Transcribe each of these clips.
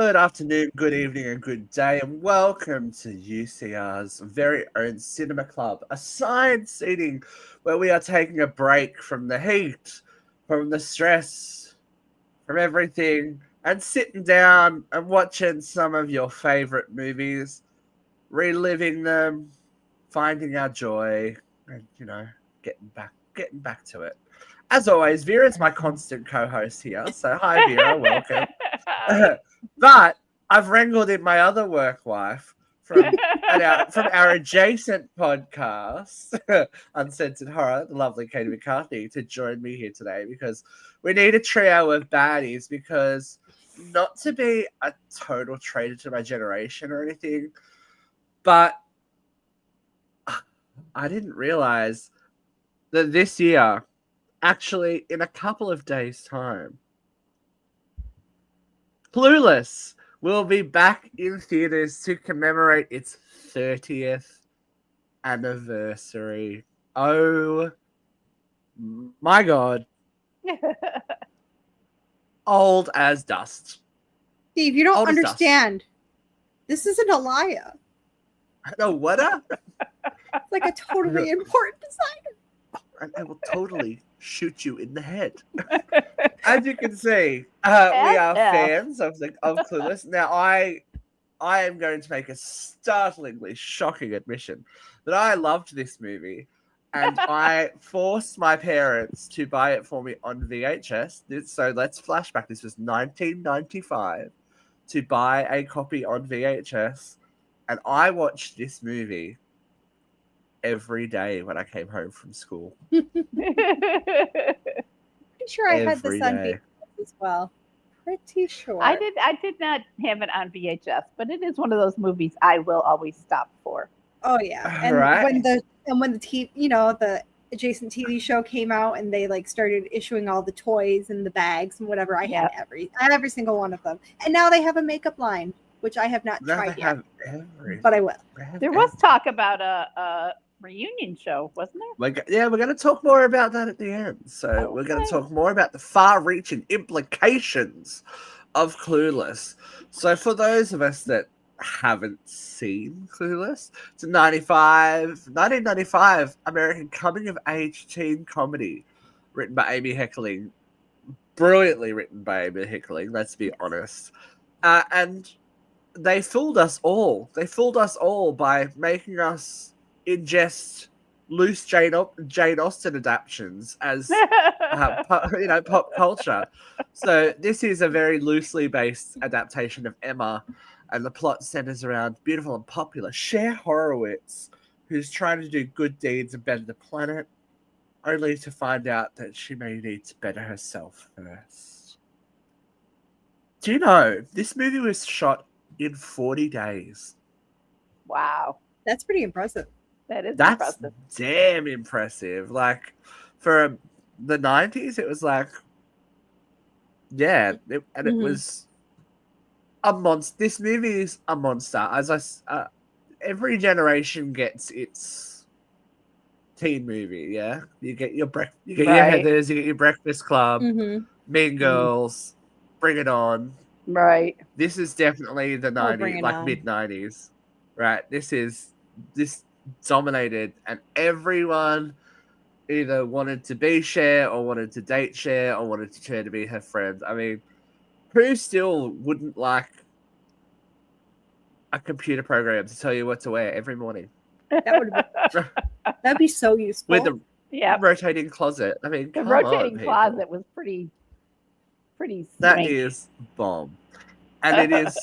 Good afternoon, good evening, and good day, and welcome to UCR's very own cinema club, assigned seating where we are taking a break from the heat, from the stress, from everything, and sitting down and watching some of your favorite movies, reliving them, finding our joy, and getting back to it. As always, Vera's my constant co-host here, so hi Vera, welcome. Hi. But I've wrangled in my other work wife from our adjacent podcast, Uncensored Horror, the lovely Katie McCarthy, to join me here today because we need a trio of baddies. Because not to be a total traitor to my generation or anything, but I didn't realize that this year, actually, in a couple of days' time, Clueless will be back in theaters to commemorate its 30th anniversary. Oh my god. Old as dust. Steve, you don't Old as dust. understand. This isn't a liar. No, what? It's like a totally important design. I will totally shoot you in the head. As you can see, we are fans of Clueless. Now, I am going to make a startlingly shocking admission that I loved this movie, and I forced my parents to buy it for me on VHS. So let's flash back. This was 1995 to buy a copy on VHS, and I watched this movie every day when I came home from school. Pretty sure I had this on Every day. VHS as well. Pretty sure. I did not have it on VHS, but it is one of those movies I will always stop for. Oh yeah. And Right. when the the adjacent TV show came out and they like started issuing all the toys and the bags and whatever, I had every single one of them. And now they have a makeup line, which I have not Now tried they yet. have everything. But I will. There was talk about a reunion show, wasn't there? We're going to talk more about that at the end. So we're going to talk more about the far-reaching implications of Clueless. So for those of us that haven't seen Clueless, it's a 1995 American coming-of-age teen comedy written by Amy Heckerling. Brilliantly written by Amy Heckerling, let's be honest. And they fooled us all. They fooled us all by making us ingest loose Jane Austen adaptations as pop culture. So this is a very loosely based adaptation of Emma, and the plot centers around beautiful and popular Cher Horowitz, who's trying to do good deeds and better the planet, only to find out that she may need to better herself first. Do you know this movie was shot in 40 days? Wow. That's pretty impressive. That's impressive. Damn impressive. Like for the 90s, it was like, it was a monster. This movie is a monster. Every generation gets its teen movie. Yeah, you get your your Heathers, you get your Breakfast Club, Mean Girls, Bring It On. Right. This is definitely the 90s, like mid 90s. Right. This dominated, and everyone either wanted to be Cher or wanted to date Cher or wanted Cher to be her friend. I mean, who still wouldn't like a computer program to tell you what to wear every morning? That'd be so useful. With a rotating closet. I mean, the rotating closet was pretty that swanky. is bomb. And it is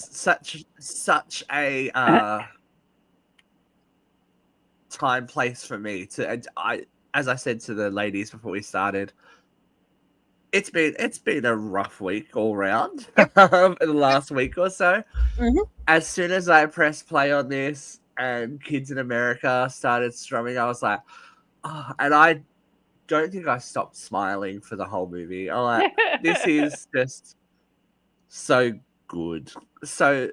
such a time place for me as I said to the ladies before we started, it's been a rough week all round in the last week or so. As soon as I pressed play on this and Kids in America started strumming, I was like, oh, and I don't think I stopped smiling for the whole movie. I'm like, this is just so good. So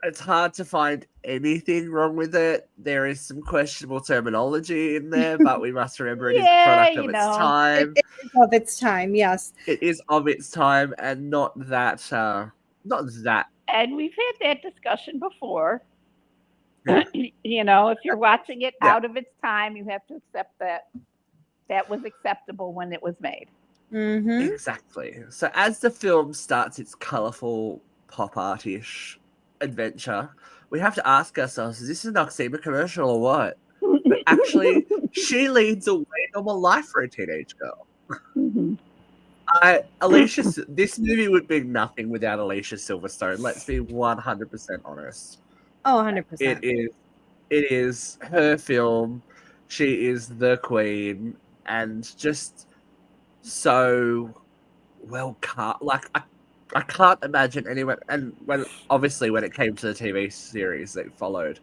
it's hard to find anything wrong with it. There is some questionable terminology in there, but we must remember it is a product of its time. It is of its time, yes. It is of its time, and not that not that. And we've had that discussion before. Yeah. If you're watching it Yeah. out of its time, you have to accept that was acceptable when it was made. Mm-hmm. Exactly. So as the film starts its colourful pop art-ish adventure, we have to ask ourselves: is this a Noxema commercial or what? But actually, she leads a way normal life for a teenage girl. Mhm. This movie would be nothing without Alicia Silverstone. Let's be 100% honest. Oh, 100%. It is her film. She is the queen, and just so well cast. Like I can't imagine anyone. And when it came to the TV series that followed,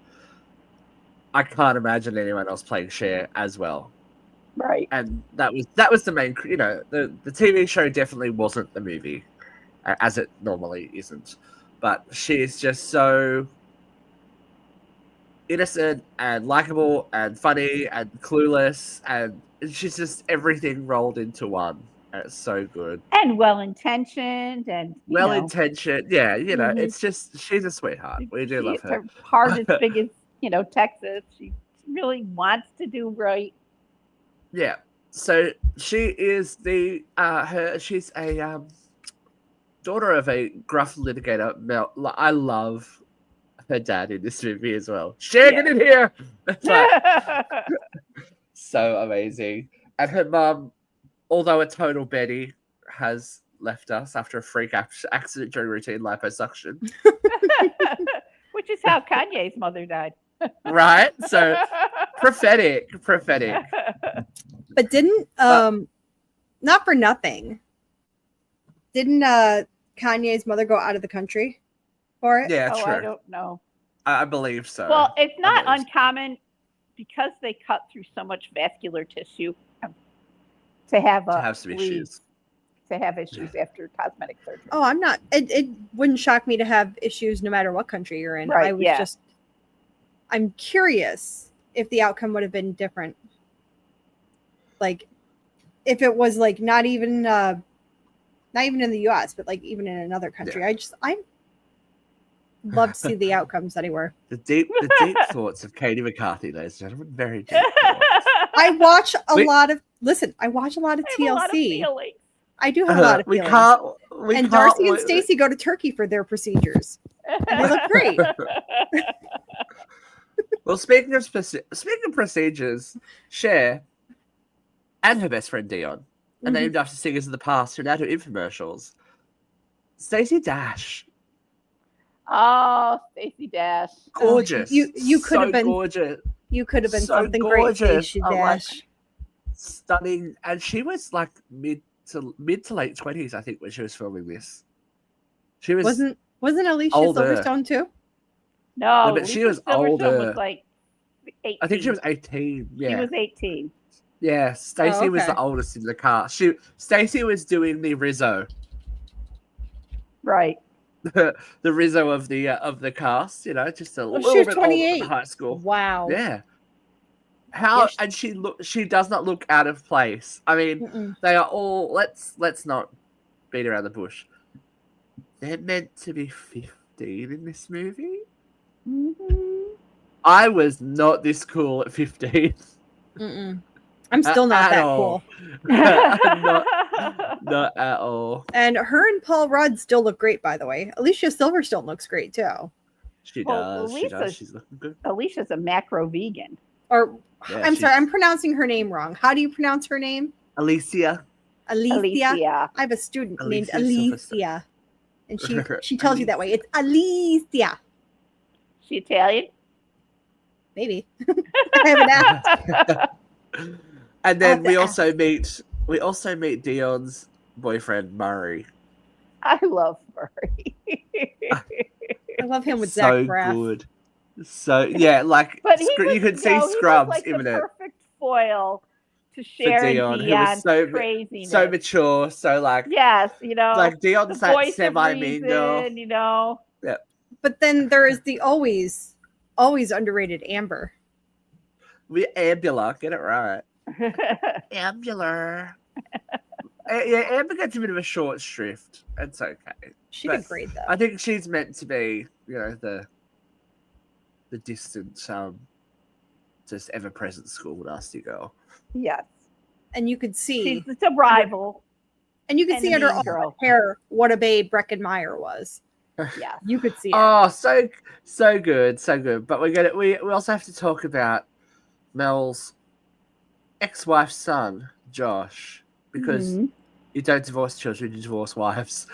I can't imagine anyone else playing Cher as well. Right. And that was the main. The TV show definitely wasn't the movie, as it normally isn't. But she is just so innocent and likable and funny and clueless, and she's just everything rolled into one. And it's so good. And well intentioned and Well intentioned. Yeah, Mhm. it's just she's a sweetheart. We do love her. Her heart is big as Texas. She really wants to do right. Yeah. So she is she's a daughter of a gruff litigator. Mel. I love her dad in this movie as well. Cher, get in here. It's like so amazing. And her mum, although a total Betty, has left us after a freak accident during routine liposuction. Which is how Kanye's mother died. Right? So prophetic. But didn't not for nothing. Didn't Kanye's mother go out of the country for it? Yeah, Oh, true. I don't know. I believe so. Well, it's not uncommon because they cut through so much vascular tissue to have some issues. To have issues after cosmetic surgery. Oh, I'm not. It wouldn't shock me to have issues no matter what country you're in. Right, I was I'm curious if the outcome would have been different. Like, if it was like not even in the U.S., but like even in another country. Yeah. I love to see the outcomes anywhere. The deep thoughts of Katie McCarthy, ladies and gentlemen. Very deep thoughts. I watch a lot of TLC. A lot of feelings. I do have a lot of feelings. And Darcy and Stacey go to Turkey for their procedures. And they look great. Well, speaking of procedures, Cher and her best friend Dion are named after singers of the past who now do infomercials. Stacey Dash. Oh, Stacey Dash. Gorgeous. You could have been gorgeous. You could have been So something gorgeous. great, Stacey Dash. Like, stunning. And she was like mid to late 20s, I think, when she was filming this. She wasn't Alicia older. Silverstone too? No, but she was older. Was like 18. I think she was 18. Yeah. She was 18. Yeah, Stacey was the oldest in the cast. Stacey was doing the Rizzo. Right. The Rizzo of the cast, just a little she was bit 28. older than high school. Wow. Yeah. And she does not look out of place. I mean, they are all let's not beat around the bush. They're meant to be 15 in this movie. Mm-hmm. I was not this cool at 15. I'm still not that all. cool. not at all. And her and Paul Rudd still look great, by the way. Alicia Silverstone looks great too. She does. She's looking good. Alicia's a macro vegan. I'm sorry, I'm pronouncing her name wrong. How do you pronounce her name? Alicia. I have a student named Alicia. And she tells you that way. It's Alicia. She Italian? Maybe. I haven't asked. And then we also meet Dion's boyfriend Murray. I love Murray. I love him with Zach Braff. So good. So yeah, like but you could see Scrubs like imminent. The perfect foil to Cher and Dion's craziness. So mature, so like yes, like Dion's that semi-mean girl. Yeah. But then there is the always underrated Amber. Ambula, get it right. Ambula. Yeah, Amber gets a bit of a short shrift. It's okay. She But did great though. I think she's meant to be, the distant, just ever present school nasty girl. Yes. And you could see, She's a rival. and you could and see a under mean all girl. the hair what a babe Breckenmeyer was. Yeah. You could see it. Oh, so good, so good. But we also have to talk about Mel's ex-wife's son, Josh, because Mhm. you don't divorce children, you divorce wives.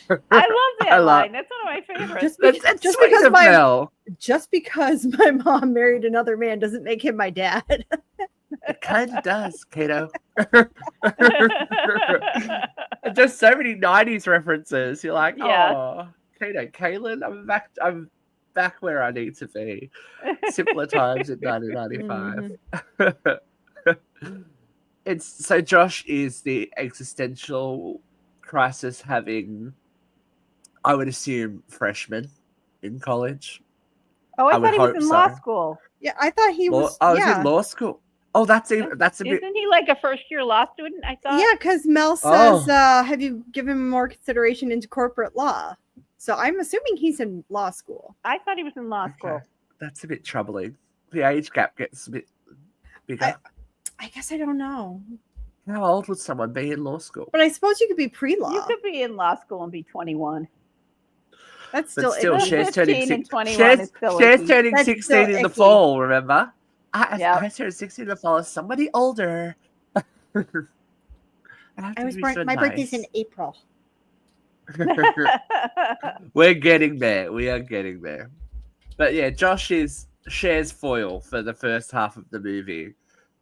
I love that I love- line. That's one of my favorites. Just sweet because of Mel. Just because my mom married another man doesn't make him my dad. It kind of does, Kato. Just so many '90s references. You're like, Yeah. oh, Kato, Kaylin, I'm back where I need to be. Simpler times in 1995. It's so Josh is the existential crisis having, I would assume, freshman in college. Oh, I I would thought he was hope in law so. school. Yeah, I thought he was. I was yeah, in law school. Oh, that's a bit. Isn't he like a first-year law student? I thought. yeah, because Mel says, Oh. "Have you given more consideration into corporate law?" So I'm assuming he's in law school. I thought he was in law school. Okay. That's a bit troubling. The age gap gets a bit bigger. I guess I don't know, How old would someone be in law school? but I suppose you could be pre-law. You could be in law school and be 21. That's But still still, icky. Cher's turning 15 and 16. 21 is still Cher's icky. turning That's 16 still in the icky. fall. Remember? Yep. I turned 16 in the fall as somebody older. My birthday's in April. We're getting there. We are getting there. But yeah, Josh is Cher's foil for the first half of the movie.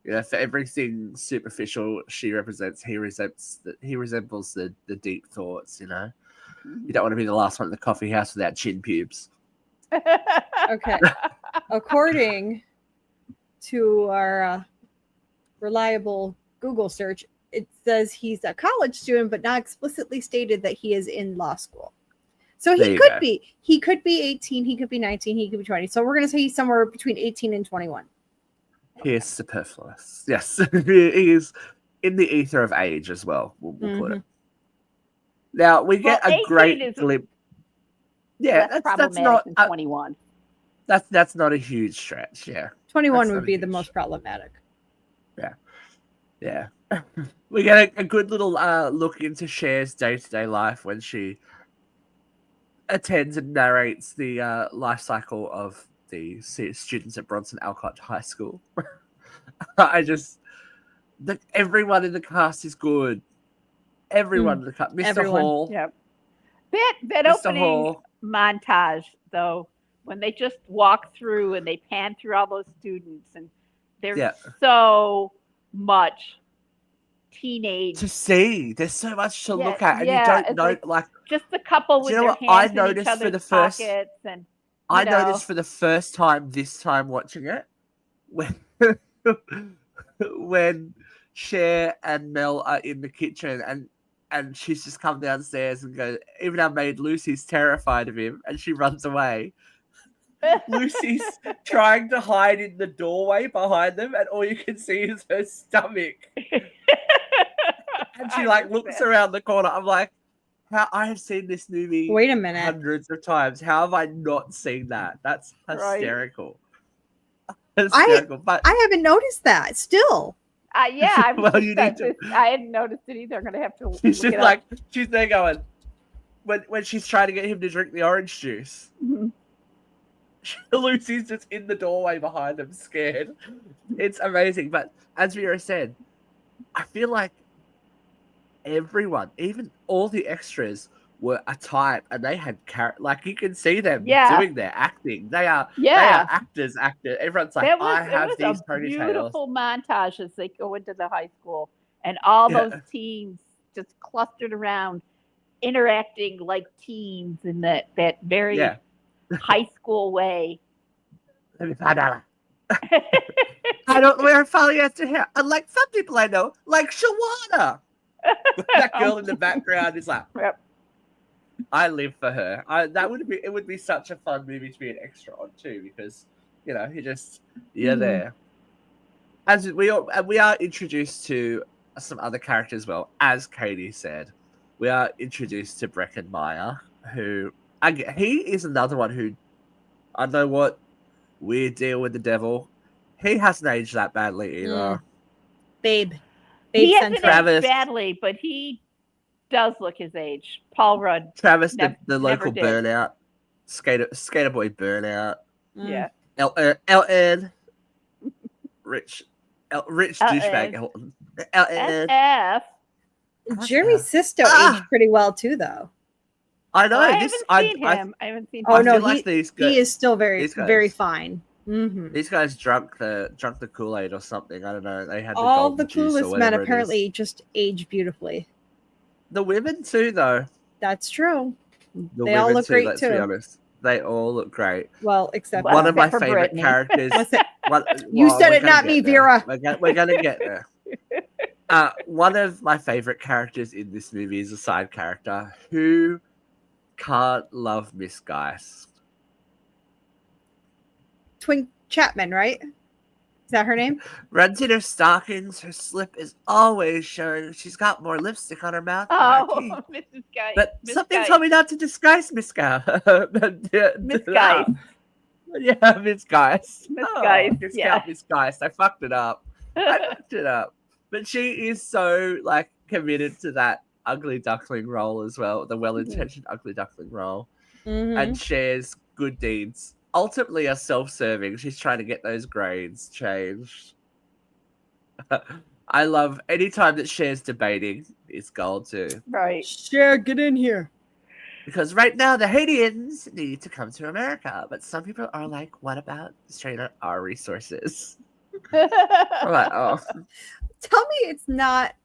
For everything superficial she represents, he resembles the deep thoughts. You don't want to be the last one at the coffee house without chin pubes. Okay. According to our reliable Google search, it says he's a college student, but not explicitly stated that he is in law school. So There he you could go. be. He could be 18. He could be 19. He could be 20. So we're going to say he's somewhere between 18 and 21. He is superfluous. Yes, he is in the ether of age as well. We'll put it. Now we get Well, a great 18 is glimpse. Yeah, less that's problematic not than 21. that's not a huge stretch. Yeah, 21 That's would not be huge. the most problematic. Yeah. We get a good little look into Cher's day-to-day life when she attends and narrates the life cycle of the students at Bronson Alcott High School. Everyone in the cast is good. Everyone in the cast. Mr. Everyone. Hall. Yep. That Mr. opening Hall. montage, though, when they just walk through and they pan through all those students, and there's so much teenage To see. There's so much to look at, and yeah, you don't it's know. like just a couple with you know their what I hands in each noticed for other's the first- pockets, and I know. noticed for the first time this time watching it when Cher and Mel are in the kitchen and she's just come downstairs and goes, even our maid Lucy's terrified of him and she runs away. Lucy's trying to hide in the doorway behind them and all you can see is her stomach. And she looks around the corner. I'm like, how I have seen this movie Wait a minute. hundreds of times. How have I not seen that? That's hysterical. Right. Hysterical. But I haven't noticed that still. Yeah, I was Well, you need to. I hadn't noticed it either. I'm gonna have to. She's look just it up. she's there going, when she's trying to get him to drink the orange juice. Mhm. Lucy's just in the doorway behind him, scared. It's amazing. But as Vera said, I feel like everyone, even all the extras, were a type, and they had you can see them doing their acting. They are actors. Everyone's like, I have these ponytails. Beautiful montage as they go into the high school, and all those teens just clustered around, interacting like teens in that very high school way. Let me find out. I don't wear polyester hair. Unlike some people I know, like Shawana. That girl in the background is like, Yep. I live for her. It would be such a fun movie to be an extra on too, because you're there. As we are introduced to some other characters as well. As Katie said, we are introduced to Breckenmeyer, who he is another one who, I know what, weird deal with the devil. He hasn't aged that badly either. Babe he hasn't Central. aged badly, but he does look his age. Paul Rudd. Travis, the local did. burnout, skater boy burnout. Yeah. Elton, rich douchebag Elton. SF. Jeremy Sisto aged pretty well too, though. I know. I haven't seen him. I haven't seen him. Oh no, like he is still very fine. Mm-hmm. These guys drunk the Kool-Aid or something. I don't know. They had all the Clueless men apparently just age beautifully. The women too, though. That's true. They all look great let's too. Be honest. They all look great. Well, except one of my favorite characters. You said it, not me, Vera. We're gonna get there. One of my favorite characters in this movie is a side character who can't love Miss Geist. Twin Chapman, right? Is that her name? Runs in her stockings. Her slip is always showing. She's got more lipstick on her mouth. Oh, Mrs. Geist. But something told me not to disguise Miss Geist. Miss Geist. Yeah, Miss Geist. Miss Geist. Discount Miss Geist. I fucked it up. But she is so committed to that ugly duckling role as well, the well-intentioned ugly duckling role, and shares good deeds. Ultimately are self-serving. She's trying to get those grades changed. I love any time that Cher's debating is gold too. Right. Cher, get in here. Because right now the Haitians need to come to America, but some people are like, what about straight up our resources? I'm like, oh. Tell me it's not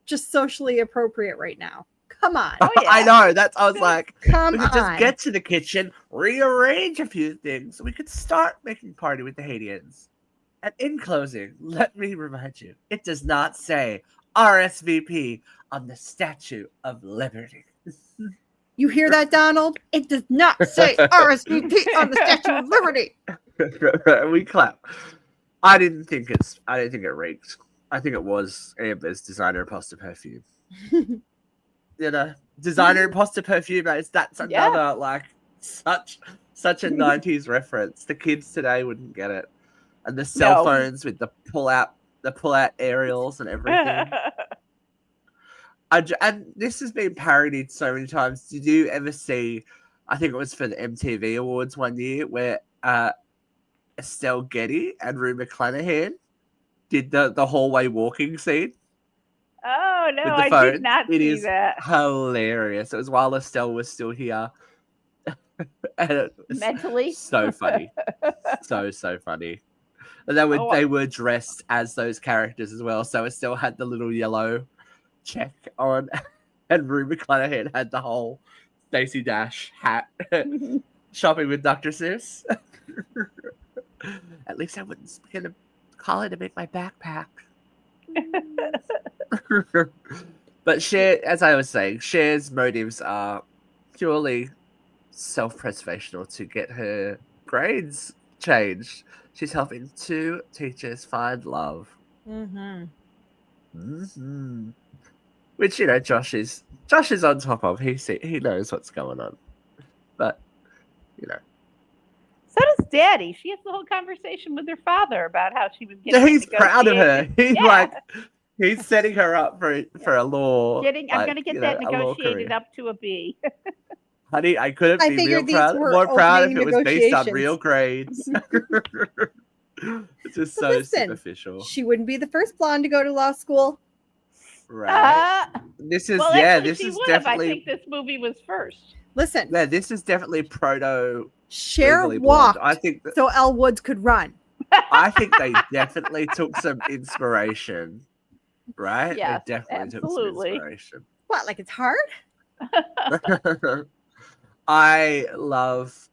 just socially appropriate right now. Come on. Oh, yeah. I know. I was like, come we could just get to the kitchen, rearrange a few things, so we could start making party with the Haitians. And in closing, let me remind you, it does not say RSVP on the Statue of Liberty. You hear that, Donald? It does not say RSVP on the Statue of Liberty. We clap. I didn't think it reeked. I think it was Amber's designer imposter perfume. Designer imposter perfume. That's another such a 90s reference. The kids today wouldn't get it. And the cell phones with the pull out aerials and everything. And this has been parodied so many times. Did you ever see? I think it was for the MTV Awards one year where Estelle Getty and Rue McClanahan did the hallway walking scene. Oh no, I did not see that. Hilarious. It was while Estelle was still here. And it was mentally so funny. so funny. And they were dressed as those characters as well. So Estelle had the little yellow check on, and Rue McClanahan had the whole Stacey Dash hat. Shopping with Dr. Seuss. At least I wouldn't get a collar to make my backpack. But Cher, as I was saying, Cher's motives are purely self-preservational to get her grades changed. She's helping 2 teachers find love. Which Josh is on top of. He knows what's going on, but So does Daddy. She has the whole conversation with her father about how she was getting. He's proud of her. He's setting her up for a law. I'm going to get that negotiated up to a B. Honey, I couldn't be more proud if it was based on real grades. It's just so superficial. She wouldn't be the first blonde to go to law school. Right. This is definitely. I think this movie was first. Listen. Yeah, this is definitely proto. Cher walked. I think so. Elle Woods could run. I think they definitely took some inspiration. Right? Yeah, they definitely took some inspiration. What? Like it's hard? I love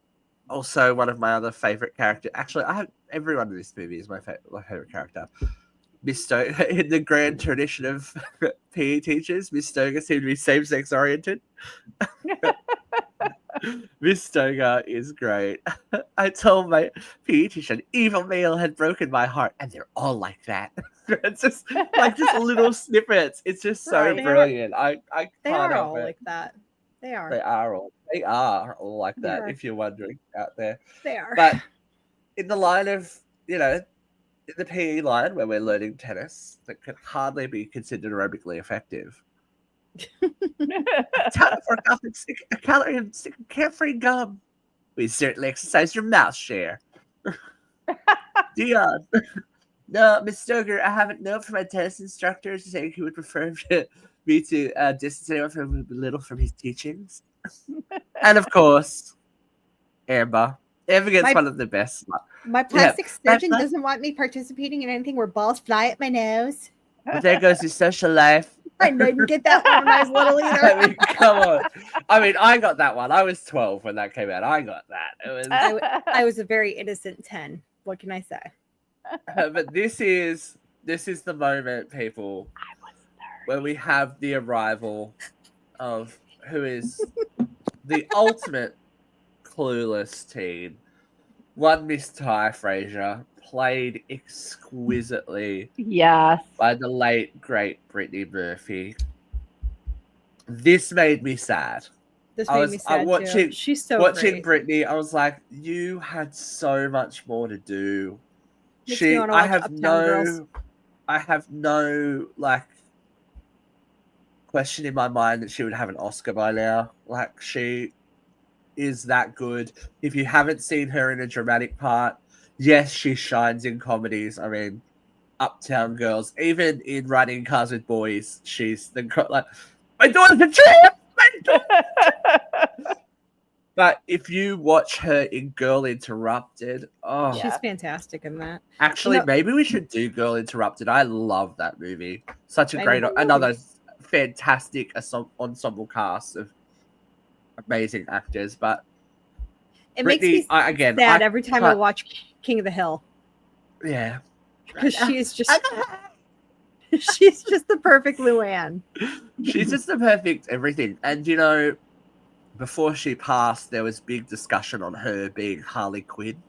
also one of my other favorite characters. Actually, I have everyone in this movie is my favorite character. Miss Stoker, in the grand tradition of PE teachers, Miss Stoker seemed to be same-sex oriented. Miss Stoker is great. I told my PE teacher an evil male had broken my heart, and they're all like that. It's just like just little snippets. It's just so Right. brilliant. I They can't are help all it. like that. They are. They are all like They that. are. If you're wondering out there, They are. but in the line of in the PE line where we're learning tennis, that could hardly be considered aerobically effective. Time for a calorie and stick of carefree gum. We certainly exercise your mouth share. Dion. No, Miss Stoker, I haven't known from my tennis instructor saying he would prefer me to distance anyone from little from his teachings. And of course, Amber. Amber gets one of the best. My plastic surgeon doesn't want me participating in anything where balls fly at my nose. But there goes your social life. I didn't get that one when I was little either. I mean, come on. I mean, I got that one. I was 12 when that came out. I got that. It was. I was a very innocent 10. What can I say? But this is the moment, people, where we have the arrival of who is the ultimate clueless teen. One Miss Ty Fraser, played exquisitely Yes. by the late great Brittany Murphy. This made me sad. This made me sad too. She's so watching great. Brittany, I was like, you had so much more to do. Makes me wanna watch Uptown Girls. I have no like question in my mind that she would have an Oscar by now. Like, she is that good. If you haven't seen her in a dramatic part, yes, she shines in comedies. I mean, Uptown Girls, even in Running Cars with Boys, she's the like, my daughter's a tramp. My daughter. But if you watch her in Girl Interrupted, oh, she's fantastic in that. Actually, maybe we should do Girl Interrupted. I love that movie. Such a great, another fantastic ensemble cast of amazing actors. But it makes me sad every time I watch King of the Hill. Yeah, because she's just she's just the perfect Luann. She's just the perfect everything. And you know, before she passed, there was big discussion on her being Harley Quinn.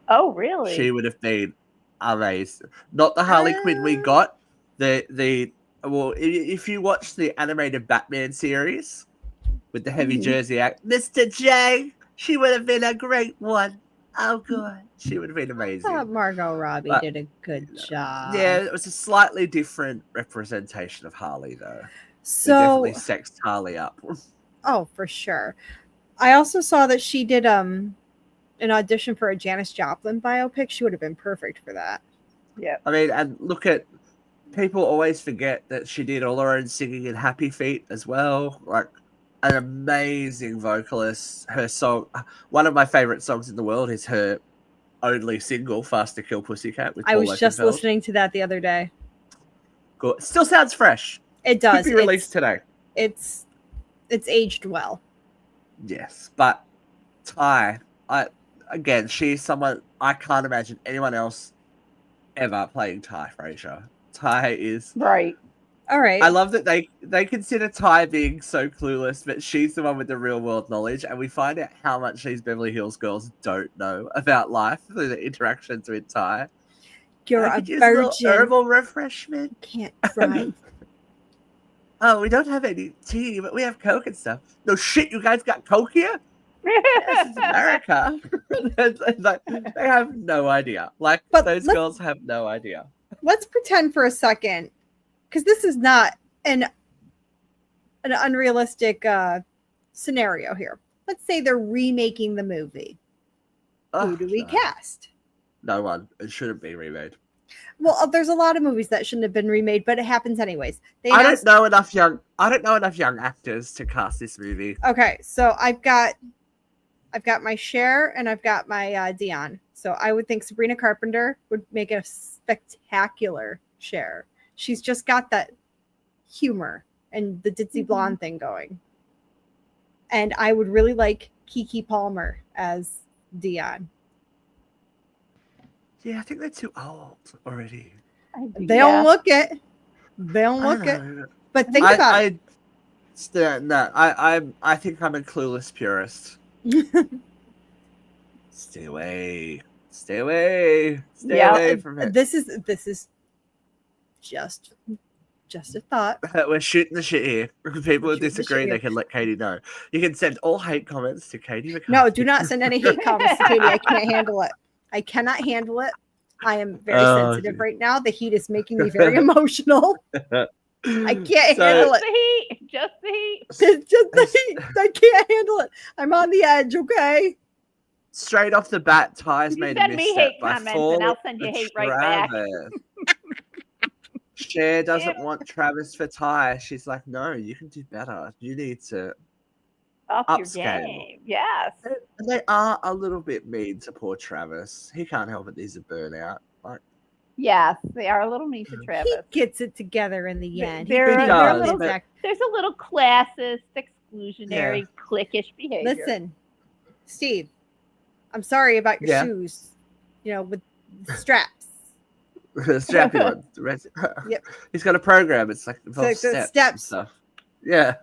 Oh, really? She would have been amazing. Not the Harley Quinn we got. Well, if you watch the animated Batman series with the heavy jersey act, Mr. J, she would have been a great one. Oh god, she would have been amazing. I thought Margot Robbie did a good job. Yeah, it was a slightly different representation of Harley, though. So they definitely sexed Harley up. Oh, for sure. I also saw that she did an audition for a Janis Joplin biopic. She would have been perfect for that. Yeah. I mean, and look at, people always forget that she did all her own singing in Happy Feet as well. Like, an amazing vocalist. Her song, one of my favorite songs in the world, is her only single, Faster Kill Pussycat. With I Paul was just Oakenfold. listening to that the other day. Good. Still sounds fresh. It does. Could be released today. It's aged well. Yes, but Ty, again, she's someone I can't imagine anyone else ever playing Ty Fraser. Ty is right. All right. I love that they consider Ty being so clueless, but she's the one with the real world knowledge, and we find out how much these Beverly Hills girls don't know about life through the interactions with Ty. You're a virgin. Herbal refreshment. Can't drive. Oh, we don't have any tea, but we have Coke and stuff. No shit, you guys got Coke here? Yes, it's America. Like, they have no idea. Like, but those girls have no idea. Let's pretend for a second, because this is not an unrealistic scenario here. Let's say they're remaking the movie. Who do we cast? No one. It shouldn't be remade. Well, there's a lot of movies that shouldn't have been remade, but it happens anyways. I don't know enough young actors to cast this movie. Okay, so I've got my Cher and I've got my Dion. So I would think Sabrina Carpenter would make a spectacular Cher. She's just got that humor and the ditzy blonde thing going. And I would really like Keke Palmer as Dion. Yeah, I think they're too old already. They don't look it. They don't look it. But think about it. No, I think I'm a Clueless purist. Stay away. Stay away. Stay Yeah. away from it. This is just a thought. We're shooting the shit here. If people We're who shooting the disagree, shit they here. can let Katie know. You can send all hate comments to Katie McCarthy. No, do not send any hate comments to Katie. I can't handle it. I cannot handle it. I am very sensitive right now. The heat is making me very emotional. I can't handle it. Just the heat. It's just the heat. I can't handle it. I'm on the edge, okay? Straight off the bat, Ty's You made a send me misstep hate by comments and falling I'll send you for hate right back. Travis. Cher doesn't want Travis for Ty. She's like, no, you can do better. You need to Up your upscale. game. Yes. And they are a little bit mean to poor Travis. He can't help it. He's a burnout. Like, Yes, they are a little mean to He Travis. gets it together in the end. They're He a does, little, but- there's a little classist, exclusionary, cliquish behavior. Listen, Steve, I'm sorry about your Yeah. shoes. You know, with straps. strappy one. The red- Yep. He's got a program. It's like like the steps, and steps. stuff. Yeah.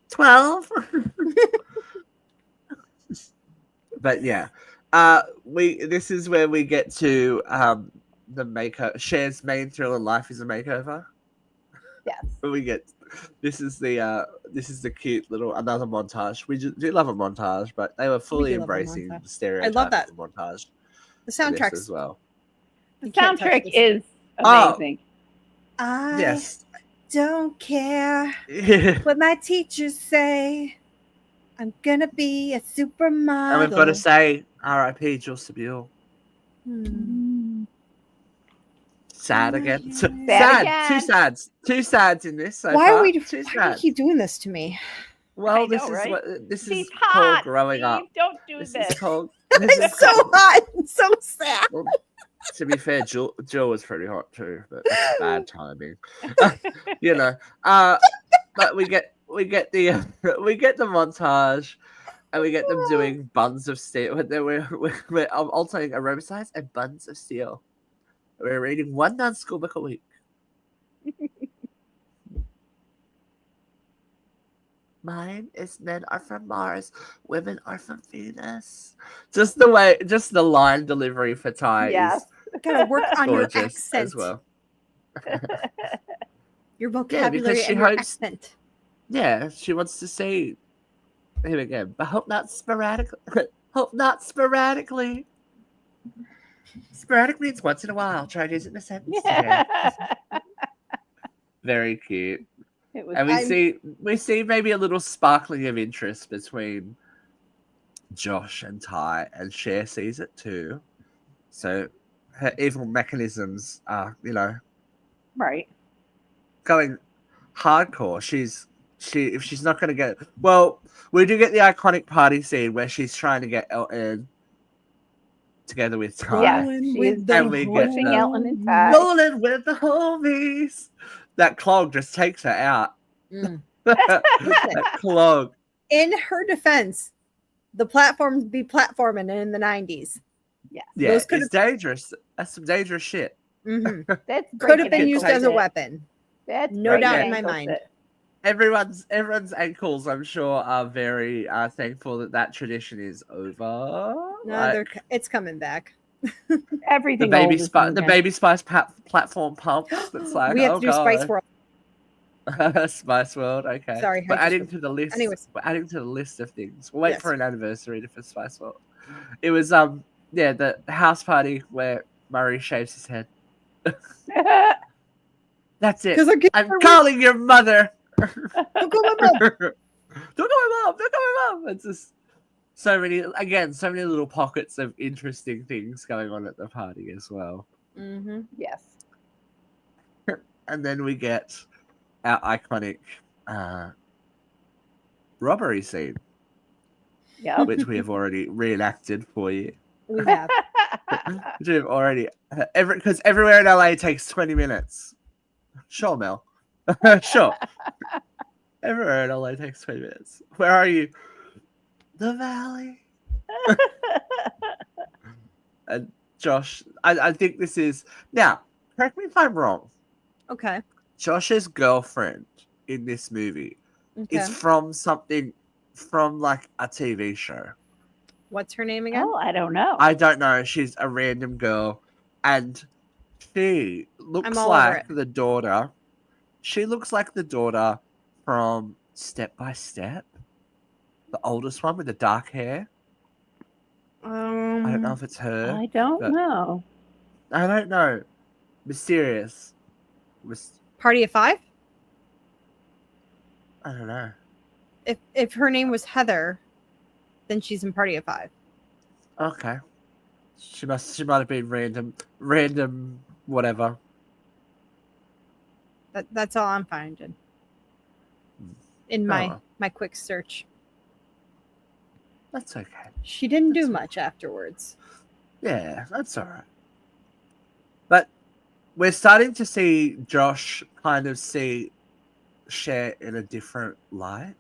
12. But yeah. This is where we get to the makeover. Cher's main thrill in life is a makeover. Yes. We get this is the cute little another montage. We do love a montage, but they were fully do love a embracing montage. the stereotype I love that. of the montage. The for this soundtrack as well. The soundtrack this. is Oh. amazing. I Yes. don't care And what my teachers say. I'm gonna be a supermodel. we've got to say R.I.P. Jill Sabule. Hmm. Sad again. Sad Sad. again. Two sads in this. So Why far. are we? Two Why do you sads. keep doing this to me? Well, I this know, is right? what this She's is hot. called growing up. Steve, don't do This this. is called. I'm This is so called- hot and so sad. Well, to be fair, Jill was pretty hot too, but it's bad timing. You know. But we get the we get the montage, and we get them doing buns of steel. We're alternating aerobicize and buns of steel. We're reading one non-school book a week. Mine is men are from Mars, women are from Venus. Just the line delivery for Ty Yes. is Gotta work on your gorgeous accent, as well. your vocabulary, because she and your hopes- accent. Yeah, she wants to say him again, but hope not sporadically. Hope not sporadically. Sporadic means once in a while. Try to use it in a sentence. today. Very cute. It was And I'm- we see maybe a little sparkling of interest between Josh and Ty, and Cher sees it too. So her evil mechanisms are, right. going hardcore. If she's not going to get, well, we do get the iconic party scene where she's trying to get Elton together with Ty. Yes, Rolling she with is the And we get pushing the- Elton and Ty. Rolling with the homies. That clog just takes her out. Mm. That clog. In her defense, the platforms be platforming in the 90s. Yes. Yeah, Those could've- it's dangerous. That's some dangerous shit. Mhm. That's Could have breaking been used as a ankles. weapon. That's No breaking doubt in my ankles. mind. Everyone's ankles, I'm sure, are very thankful that tradition is over. No, Like, it's coming back. the Everything baby old is spice, new the again. baby spice platform pumps. That's like, we have oh to do Spice god, World. Spice World. Okay, Sorry, we're I just- adding to the list. Anyways. We're adding to the list of things. We'll wait Yes. for an anniversary for Spice World. It was the house party where Murray shaves his head. That's it. Because I'm calling your mother. Don't call my mom. Don't go my mom. Don't go my mom. It's just so many little pockets of interesting things going on at the party as well. Mm-hmm. Yes. And then we get our iconic robbery scene, Yep. which we have already reenacted for you. We have. Which we have already because everywhere in LA takes 20 minutes. Sure, Mel. Sure. Everywhere in LA takes 20 minutes. Where are you? The Valley. And Josh, I think this is now. Correct me if I'm wrong. Okay. Josh's girlfriend in this movie Okay. from something from like a TV show. What's her name again? Oh, I don't know. I don't know. She's a random girl, and she looks all over like the daughter. She looks like the daughter from Step by Step, the oldest one with the dark hair. I don't know if it's her. I don't but know. I don't know. Mysterious. Party of Five? I don't know. If her name was Heather, then she's in Party of Five. Okay. She might have been random whatever. That's all I'm finding in my quick search. That's okay. She didn't do much afterwards. Yeah, that's all right. But we're starting to see Josh kind of see Cher in a different light.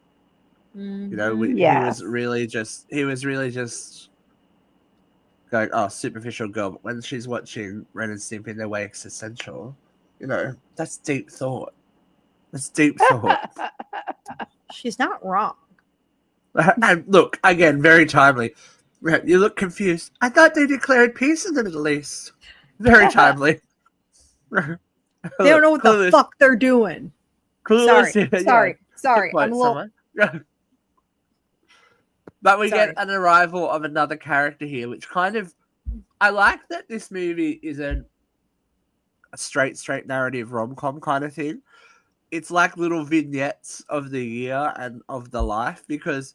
You know, he was really just going, oh, superficial girl. But when she's watching Ren and Stimpy in their way essential, you know, that's deep thought. That's deep thought. She's not wrong. And look, again, very timely. You look confused. I thought they declared peace in the Middle East. Very timely. They don't know what the fuck they're doing. Clueless, Sorry. I'm a little... But we get an arrival of another character here, which kind of... I like that this movie isn't a straight narrative rom-com kind of thing. It's like little vignettes of the year and of the life, because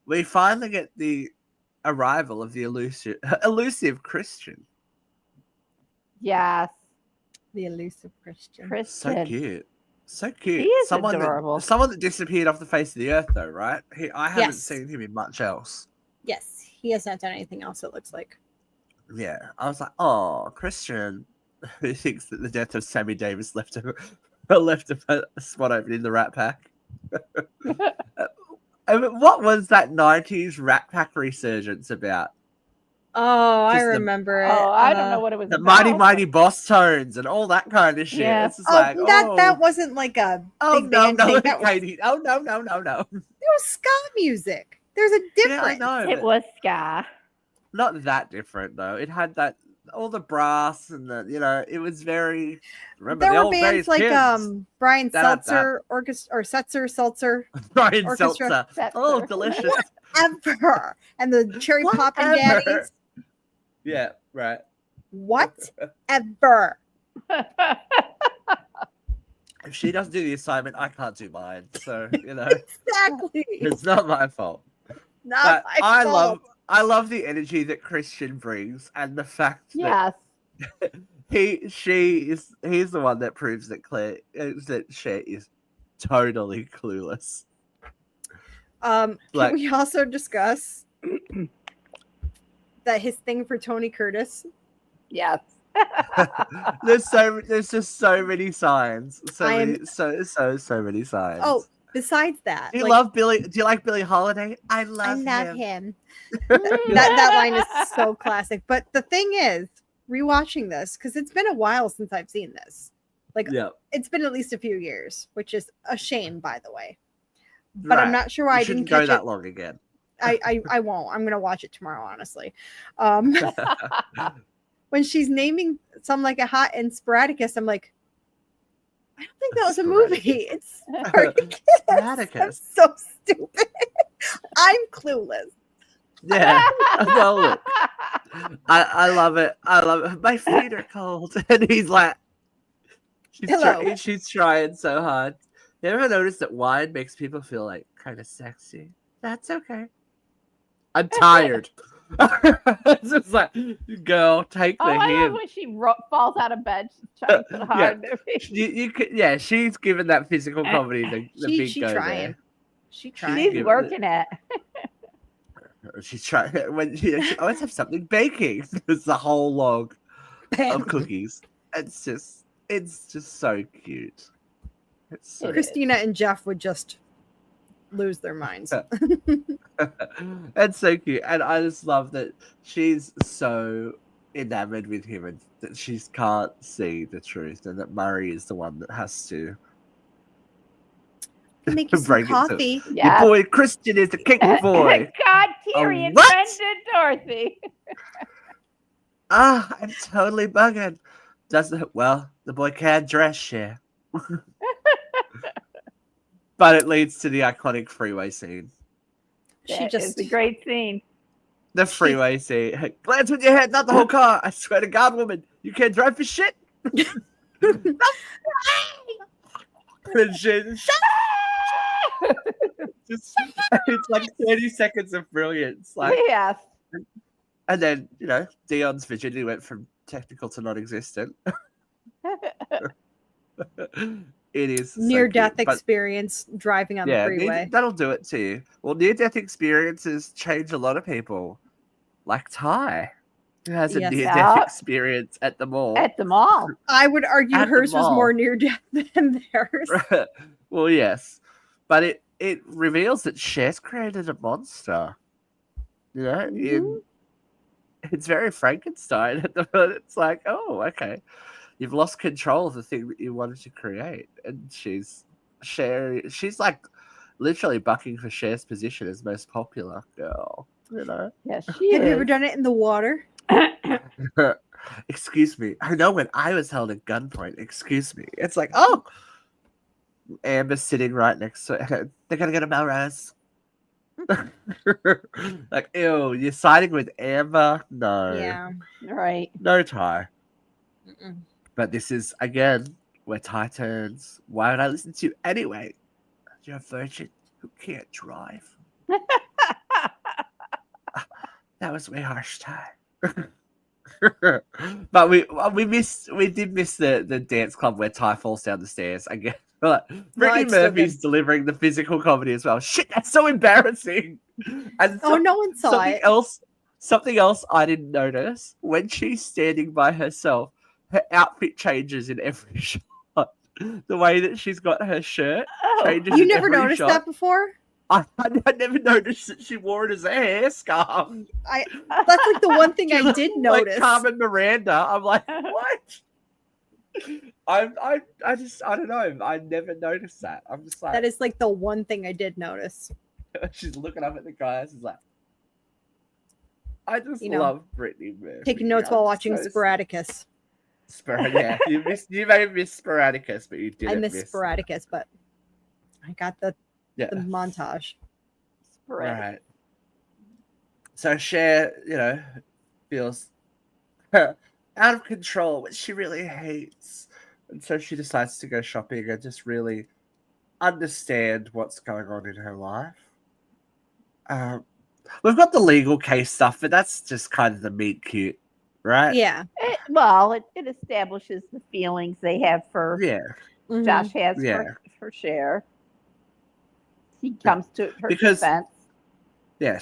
we finally get the arrival of the elusive Christian. Yes. The elusive Christian. So cute. So cute. He is adorable. Someone that disappeared off the face of the earth, though, right? I haven't seen him in much else. Yes, he has not done anything else, it looks like. Yeah, I was like, oh, Christian, who thinks that the death of Sammy Davis left a spot open in the Rat Pack. What was that 90s Rat Pack resurgence about? Oh, I remember it. Oh, I don't know what it was the about. Mighty Boss Tones and all that kind of shit. Yeah. It's just that wasn't like a big no, band thing. That Katie. No. It was ska music. There's a difference. Yeah, I know. It was ska. Not that different though. It had that all the brass and the it was very. Remember there the were old bands like kids. Brian Seltzer Orchestra or Seltzer. Brian Orchestra. Seltzer. Oh, delicious. Whatever. And the Cherry Poppin' Daddies. Yeah, right. Whatever. If she doesn't do the assignment, I can't do mine. So, Exactly. It's not my fault. Not my fault. I love the energy that Christian brings and the fact that he's the one that proves that Cher is totally clueless. Can we also discuss that his thing for Tony Curtis? Yes. There's just so many signs. So many signs. Oh, besides that, do you love Billy? Do you like Billie Holiday? I love him. that line is so classic. But the thing is, rewatching this, because it's been a while since I've seen this. It's been at least a few years, which is a shame, by the way. But I'm not sure why I didn't go that long again. I won't. I'm gonna watch it tomorrow, honestly. When she's naming some like a hot and Sporadicus, I'm like, I don't think that was a movie. It's Sporadicus. I'm so stupid. I'm clueless. Yeah. Well, look, I love it. I love it. My feet are cold, and he's like, she's trying so hard. You ever notice that wine makes people feel like kind of sexy? That's okay. I'm tired. It's just like, girl, take the hint. I love when she falls out of bed. She's trying so hard. She's given that physical comedy the big go trying. there. She's trying. She's working it. She's trying. When she always have something baking. It's a whole log of cookies. It's just so cute. Christina and Jeff would just lose their minds. That's so cute, and I just love that she's so enamored with him, and that she can't see the truth, and that Murray is the one that has to Make you some Break it to coffee. Your Yes. boy Christian is the cake boy. God, Tyrion, what? Brenda, Dorothy. I'm totally bugging. Well, the boy can dress, yeah. But it leads to the iconic freeway scene. It's a great scene. The freeway scene. Hey, glance with your head, not the whole car. I swear to God, woman, you can't drive for shit. And shut Just, it's like 30 seconds of brilliance. Like, Yes. and then, Dion's virginity went from technical to non-existent. It is Near-death so experience driving on the freeway. That'll do it to you. Well, near-death experiences change a lot of people. Like Ty, who has a near-death experience at the mall. At the mall. I would argue hers was more near-death than theirs. Well, yes. But it reveals that Cher's created a monster. It's very Frankenstein at the moment. It's like, oh, okay. You've lost control of the thing that you wanted to create. And she's like literally bucking for Cher's position as most popular girl. Yes, she is. Have you ever done it in the water? Excuse me. I know when I was held at gunpoint. Excuse me. It's like, oh, Amber's sitting right next to her. They're gonna get a Melrose. Like, ew, you're siding with Amber? No. Yeah. Right. No, Ty. But this is, again, where Ty turns. Why would I listen to you anyway? You're a virgin who can't drive. That was way harsh, Ty. But we did miss the dance club where Ty falls down the stairs again. Brittany Murphy's delivering the physical comedy as well. Shit, that's so embarrassing. And no one saw it. Something else I didn't notice, when she's standing by herself, her outfit changes in every shot. The way that she's got her shirt changes. You never noticed that before? I never noticed that she wore it as a haircarf. That's like the one thing I did notice. Like Carmen Miranda. I'm like, what? I don't know. I never noticed that. I'm just like, that is like the one thing I did notice. She's looking up at the guys. She's like, I just love Brittany Murphy. Taking notes while watching Sporadicus. Yeah, you may have missed Sporadicus, but you didn't. I missed Sporadicus, but I got the montage. Right. So Cher, feels out of control, which she really hates. And so she decides to go shopping and just really understand what's going on in her life. We've got the legal case stuff, but that's just kind of the meet cute, right? Yeah. It establishes the feelings they have for Josh has for Cher. He comes to her defense. Yeah,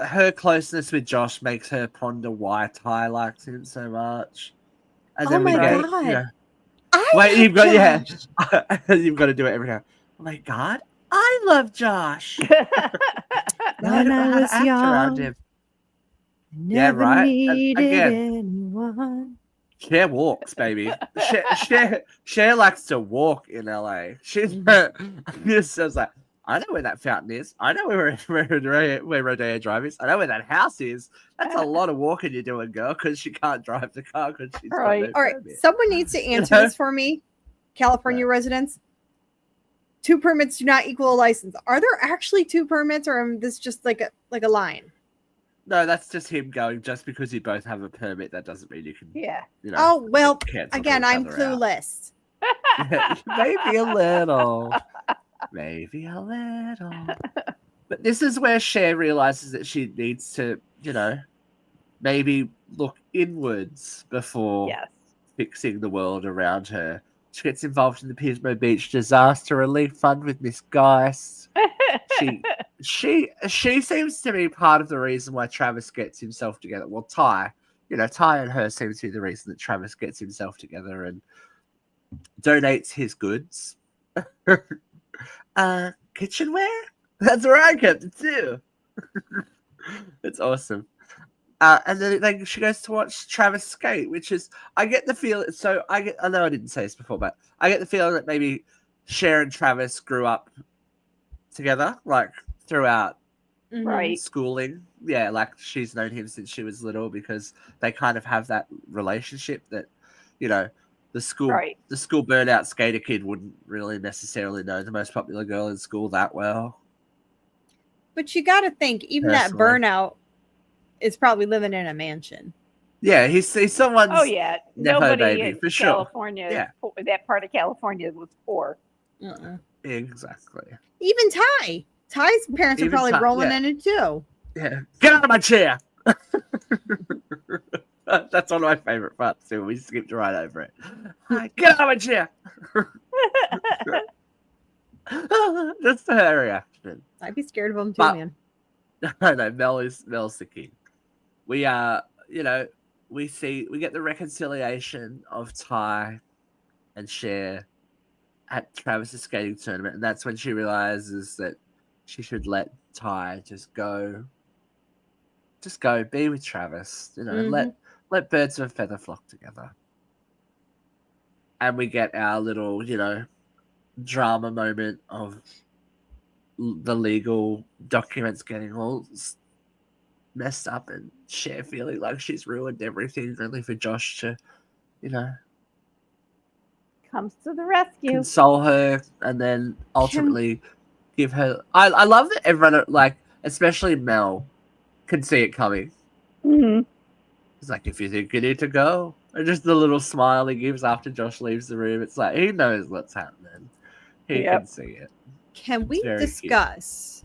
her closeness with Josh makes her ponder why Ty likes him so much. And then God. You've got you've got to do it every time. Oh my God, I love Josh. When I was young, never needed anyone. Cher walks, baby. Cher likes to walk in LA. She's just like, I know where that fountain is. I know where Rodeo Drive is. I know where that house is. That's a lot of walking you're doing, girl, because she can't drive the car because she's got no All right, permit. someone needs to answer this for me. California residents. 2 permits do not equal a license. Are there actually 2 permits, or is this just like a line? No, that's just him going. Just because you both have a permit, that doesn't mean you can. Yeah. Oh well. Again, I'm clueless. Maybe a little. Maybe a little. But this is where Cher realizes that she needs to, maybe look inwards before fixing the world around her. She gets involved in the Pismo Beach disaster relief fund with Miss Geist. She seems to be part of the reason why Travis gets himself together. Well, Ty and her seem to be the reason that Travis gets himself together and donates his goods. Kitchenware? That's where I kept it too. It's awesome. And then she goes to watch Travis skate, which is, I get the feeling. I know I didn't say this before, but I get the feeling that maybe Cher and Travis grew up together, like throughout Right. schooling. Yeah, like she's known him since she was little because they kind of have that relationship that, you know, the school burnout skater kid wouldn't really necessarily know the most popular girl in school that well. But you got to think, even that burnout is probably living in a mansion. Yeah, he's someone's. Oh yeah, Nepo nobody baby, in for sure. California, that part of California was poor. Exactly. Even Ty's parents are probably rolling in it too. Yeah, get out of my chair. That's one of my favorite parts too. We skipped right over it. Get out of my chair. That's her reaction. I'd be scared of him too, man. No, Mel's the king. We we get the reconciliation of Ty and Cher at Travis's skating tournament, and that's when she realizes that she should let Ty just go be with Travis. You know, let birds of a feather flock together. And we get our little, drama moment of the legal documents getting all messed up and Cher feeling like she's ruined everything, only for Josh to, comes to the rescue, console her, and then ultimately give her. I love that everyone, like, especially Mel, can see it coming. It's like, if you think you need to go, and just the little smile he gives after Josh leaves the room. It's like he knows what's happening. He can see it. Can we discuss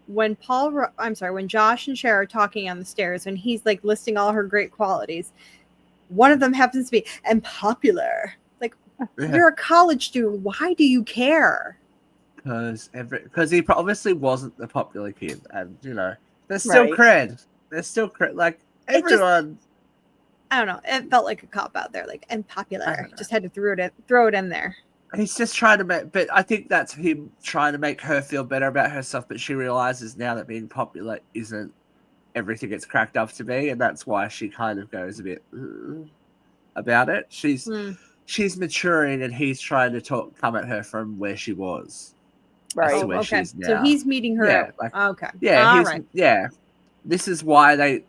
when Josh and Cher are talking on the stairs, when he's like listing all her great qualities, one of them happens to be unpopular. Like, you're a college student. Why do you care? Because he obviously wasn't the popular kid, and there's still cred. There's still cred. Like, everyone. I don't know. It felt like a cop out there, like unpopular. Just had to throw it in there. He's just trying to but I think that's him trying to make her feel better about herself. But she realizes now that being popular isn't everything it's cracked up to be, and that's why she kind of goes a bit about it. She's maturing, and he's trying to come at her from where she was, right? To where she is now. So he's meeting her. Yeah, This is why the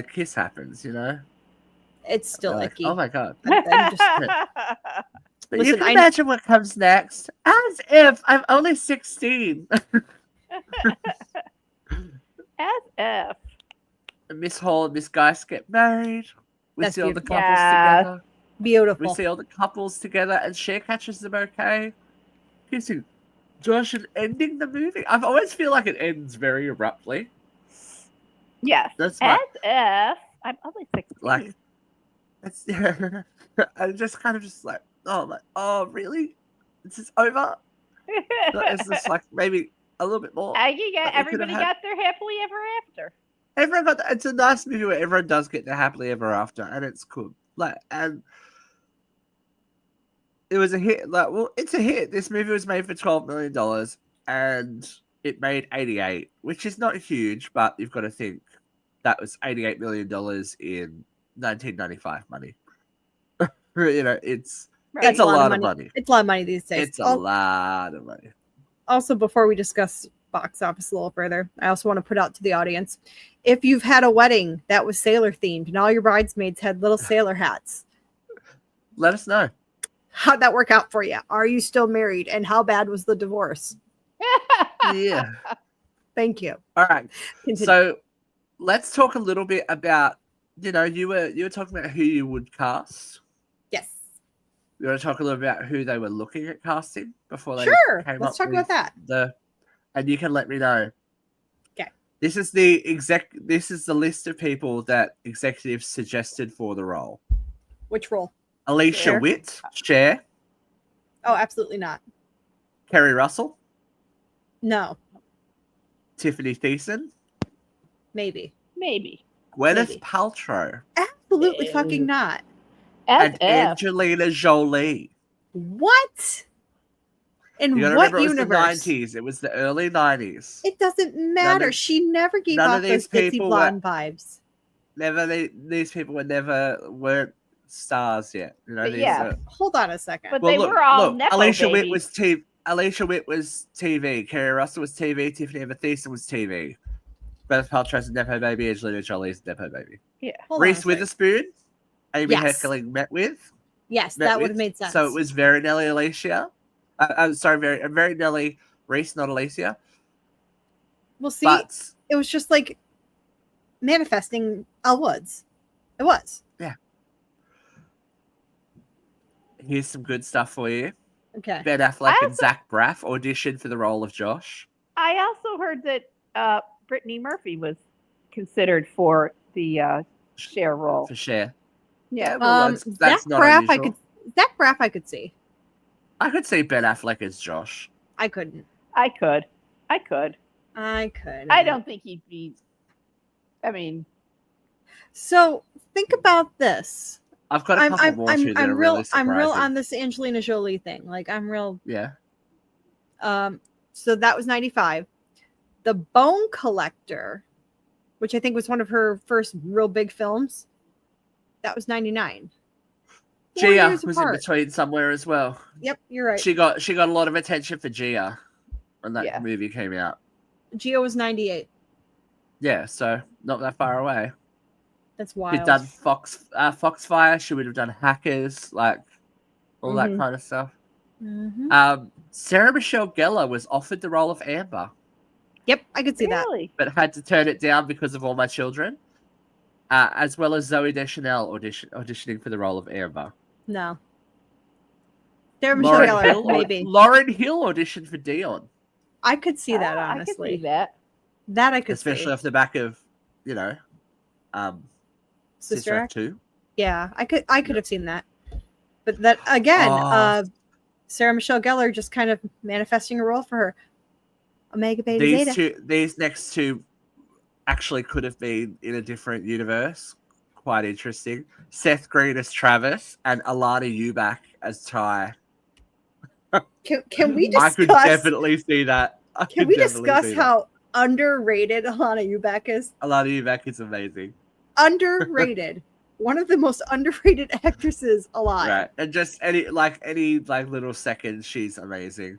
kiss happens. It's still icky. Oh my god. But listen, you can imagine what comes next. As if I'm only 16. As if. Miss Hall and Miss Geist get married. We see all the couples together. Beautiful. We see all the couples together, and Cher catches the bouquet. Kissing Josh and ending the movie. I always feel like it ends very abruptly. Yes. As if I'm only 16. Like, it's I'm just kind of just like, oh, really? This is over? It's just like maybe a little bit more. Everybody got their happily ever after. Everyone got it's a nice movie where everyone does get their happily ever after, and it's cool. And it was a hit. It's a hit. This movie was made for $12 million, and it made 88, which is not huge, but you've got to think that was $88 million in 1995 money. It's a lot of money. It's a lot of money these days. It's a lot of money. Also, before we discuss box office a little further, I also want to put out to the audience, if you've had a wedding that was sailor themed and all your bridesmaids had little sailor hats, let us know. How'd that work out for you? Are you still married? And how bad was the divorce? Yeah. Thank you. All right. Continue. So let's talk a little bit about, you were talking about who you would cast. Yes. You want to talk a little about who they were looking at casting before they came Let's talk about that. And you can let me know. Okay. This is the list of people that executives suggested for the role. Which role? Alicia Witt, Cher. Oh, absolutely not. Kerry Russell. No. Tiffany Thiessen. Maybe. Gwyneth Paltrow. Absolutely fucking not. Angelina Jolie. What? In what universe? It was the 90s. It was the early 90s. It doesn't matter. She never gave off those ditzy blonde vibes. These people weren't stars yet. You know, But these yeah. are... Hold on a second. But they were all Nepo Alicia Witt babies. was Alicia Witt was TV. Kerry Russell was TV. Tiffany Amber Thiessen was TV. Beth Paltrow's a Nepo baby. Angelina Jolie's a Nepo baby. Yeah. Reese Witherspoon, Amy Yes. Heckerling met with. Yes, that would have made sense. So it was Very Nelly Alicia. Very Nelly Reese, not Alicia. Well, see, But it was just like manifesting Elle Woods. It was. yeah. Here's some good stuff for you. Okay. Ben Affleck and Zach Braff auditioned for the role of Josh. I also heard that Brittany Murphy was considered for the Cher role. For Cher. Yeah. Well, that's Zach not Braff, unusual. Zach Braff, I could see. I could see Ben Affleck as Josh. I couldn't. I could. I could. I don't think he'd be. I mean, so think about this. I've got a couple more too that are really surprising. I'm real on this Angelina Jolie thing. Like I'm real. Yeah. So that was 95. The Bone Collector, which I think was one of her first real big films, that was 99. Gia was in between somewhere as well. Yep, you're right. She got a lot of attention for Gia when that movie came out. Gia was 98. Yeah, so not that far away. That's wild. She'd done Foxfire. She would have done Hackers, like all that kind of stuff. Mm-hmm. Sarah Michelle Gellar was offered the role of Amber. Yep, I could see that. But had to turn it down because of All My Children. As well as Zooey Deschanel auditioning for the role of Amber. No. Sarah Michelle Gellar, maybe. Lauren Hill auditioned for Dion. I could see that, honestly. I could see that. That I could Especially see. off the back of, Sister Act 2. Yeah, I could have seen that. But that, again, Sarah Michelle Gellar just kind of manifesting a role for her. Omega Beta Zeta. These next two actually could have been in a different universe. Quite interesting. Seth Green as Travis and Alana Eubank as Ty. Can we discuss? I could definitely see that. Can we discuss how underrated Alana Eubank is? Alana Eubank is amazing. Underrated. One of the most underrated actresses alive. Right, and just any little seconds, she's amazing.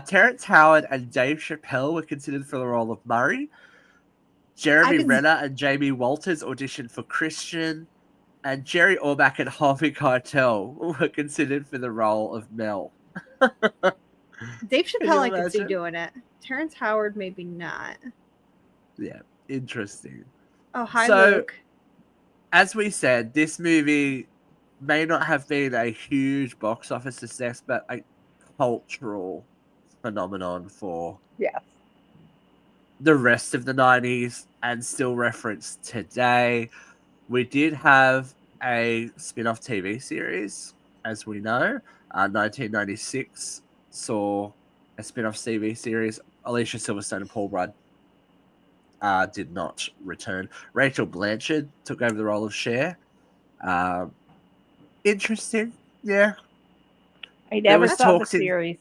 Terrence Howard and Dave Chappelle were considered for the role of Murray. Jeremy Renner and Jamie Walters auditioned for Christian, and Jerry Orbach and Harvey Keitel were considered for the role of Mel. Dave Chappelle, I could see doing it. Terrence Howard, maybe not. Yeah, interesting. Oh, hi, Luke. As we said, this movie may not have been a huge box office success, but a cultural phenomenon for the rest of the 90s and still referenced today. We did have a spin-off TV series, as we know. 1996 saw a spin-off TV series. Alicia Silverstone and Paul Rudd did not return. Rachel Blanchard took over the role of Cher. Interesting, yeah. I never saw the series.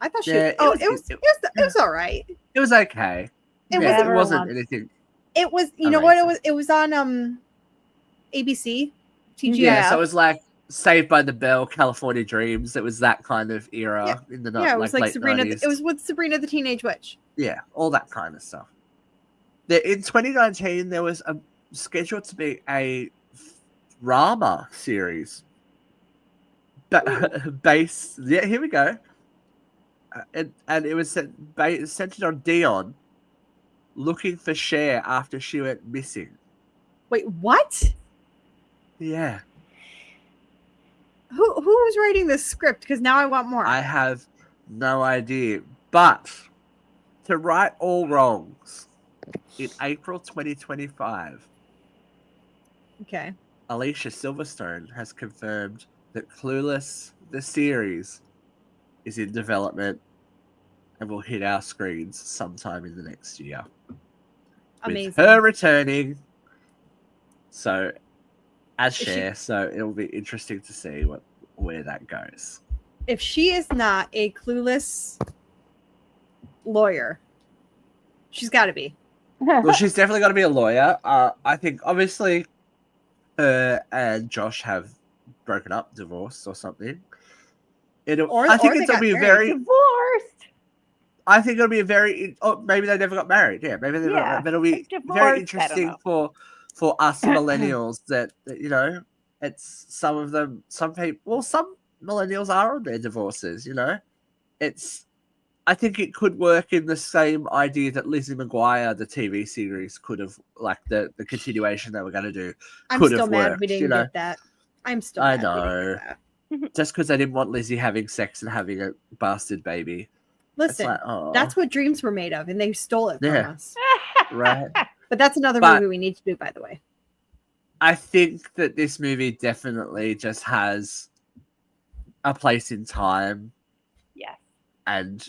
I thought it was all right. It was okay. It wasn't anything. It was, you know what? It was on ABC, TGI. Yeah, so it was like Saved by the Bell, California Dreams. It was that kind of era in the it was like late Sabrina. 90s. It was with Sabrina the Teenage Witch. Yeah, all that kind of stuff. In 2019, there was scheduled to be a drama series. Here we go. And it was centered on Dion looking for Cher after she went missing. Wait, what? Yeah. Who was writing this script? Because now I want more. I have no idea. But to right all wrongs, in April 2025, okay, Alicia Silverstone has confirmed that Clueless, the series, is in development and will hit our screens sometime in the next year. Amazing. With her returning, so as Cher, so it'll be interesting to see where that goes. If she is not a Clueless lawyer, she's got to be. Well, she's definitely got to be a lawyer. I think obviously her and Josh have broken up, divorced, or something. Or I think they it'll got be married. very. Divorced. I think it'll be a very. Oh, maybe they never got married. Yeah, maybe they never got married. But it'll be divorced, very I interesting don't for us millennials that you know, it's some of them. Some people. Well, some millennials are on their divorces. You know, it's. I think it could work in the same idea that Lizzie McGuire, the TV series, could have, like the continuation they were going to do, I'm could still have mad worked. we didn't get that. I'm still I mad we didn't know. get that. Just because they didn't want Lizzie having sex and having a bastard baby. Listen, like, oh. That's what dreams were made of, and they stole it from us. Right. But that's another movie we need to do, by the way. I think that this movie definitely just has a place in time. Yes. And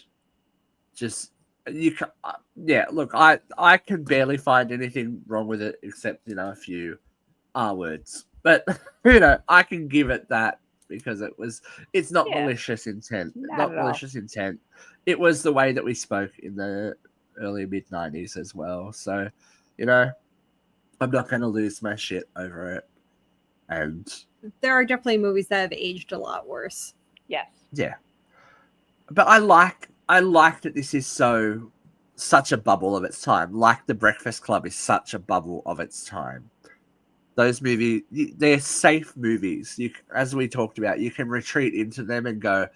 just you can, look, I can barely find anything wrong with it except a few R words, but I can give it that because it's not malicious intent, not malicious intent. It was the way that we spoke in the early mid-90s as well. So, I'm not going to lose my shit over it. And there are definitely movies that have aged a lot worse. Yes. Yeah. But I like that this is such a bubble of its time. Like The Breakfast Club is such a bubble of its time. Those movies, they're safe movies. As we talked about, you can retreat into them and go,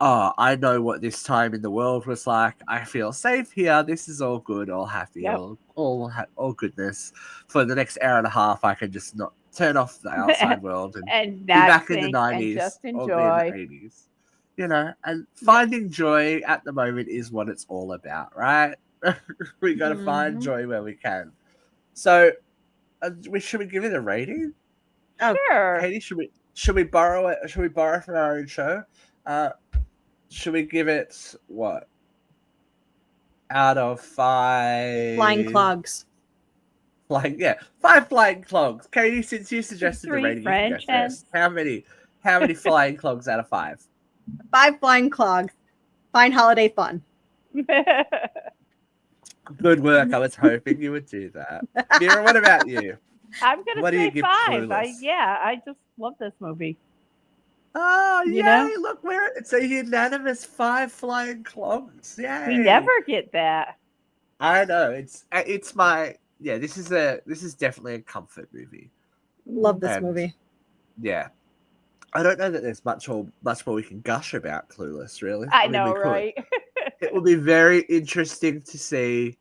oh, I know what this time in the world was like. I feel safe here. This is all good, all happy, all goodness. For the next hour and a half, I can just not turn off the outside world and be back in the 90s and just enjoy. or the 80s. And finding joy at the moment is what it's all about, right? We got to find joy where we can. So, should we give it a rating? Oh, sure. Katie, should we borrow it? Should we borrow from our own show? Should we give it what? Out of 5 flying clogs. 5 flying clogs. Katie, since you suggested the rating, you can go first. How many flying clogs out of 5? 5 flying clogs. Fine holiday fun. Good work. I was hoping you would do that. Mira, what about you? I'm going to say 5. I just love this movie. Oh, yay. Look, it's a unanimous 5 flying clogs. Yay. We never get that. I know. It's my... Yeah, this is definitely a comfort movie. Love this movie. Yeah. I don't know that there's much more we can gush about Clueless, really. I know, right? It will be very interesting to see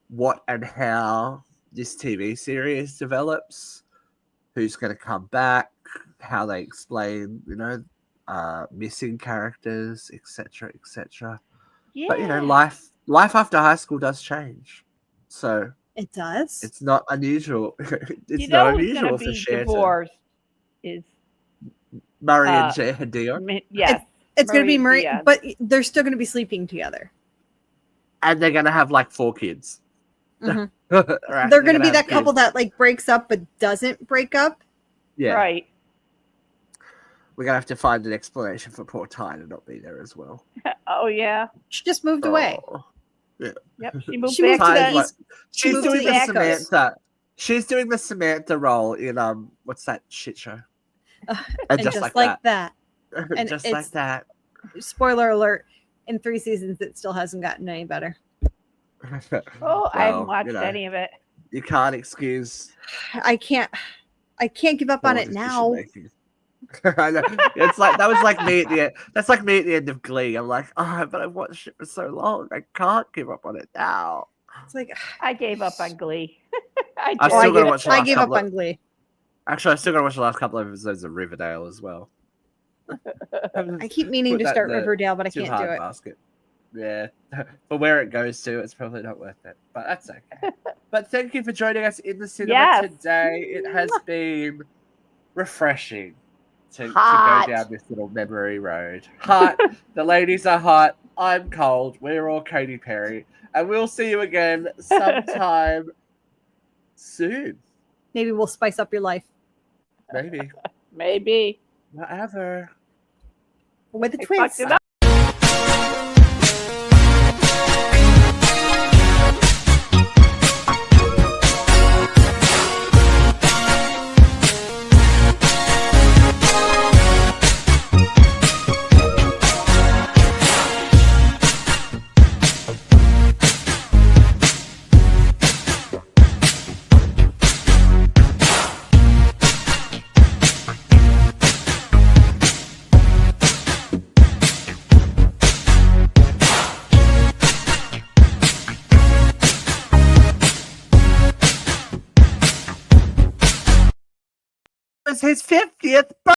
what and how this TV series develops, who's going to come back, how they explain, missing characters, etc., etc. Yeah. But life after high school does change, so it does. It's not unusual. It's not unusual for Cher divorced is Murray and Cher Dion. Yes, it's going to be Murray, but they're still going to be sleeping together, and they're going to have like 4 kids. Mm-hmm. Right, they're going to be that couple that like breaks up but doesn't break up. Yeah, right. We're going to have to find an explanation for poor Tyne not be there as well. Oh yeah, she just moved away. Yeah. Yep, she moved back to the She's doing the Samantha. She's doing the Samantha role in what's that shit show? And just like that. And just like that. Spoiler alert, in 3 seasons it still hasn't gotten any better. I haven't watched any of it. You can't excuse. I can't give up on it now. I know. It's like that was like me at the end. That's like me at the end of Glee. I'm like, but I've watched it for so long. I can't give up on it now. It's like I gave up on Glee. I gave up on Glee. Actually, I still gotta watch the last couple of episodes of Riverdale as well. I keep meaning to start Riverdale, but I can't do it. Basket. Yeah, for where it goes to, it's probably not worth it. But that's okay. But thank you for joining us in the cinema today. It has been refreshing to go down this little memory road. Hot. The ladies are hot. I'm cold. We're all Katy Perry. And we'll see you again sometime soon. Maybe we'll spice up your life. Maybe. Maybe. Whatever. With a twist. was his 50th birthday.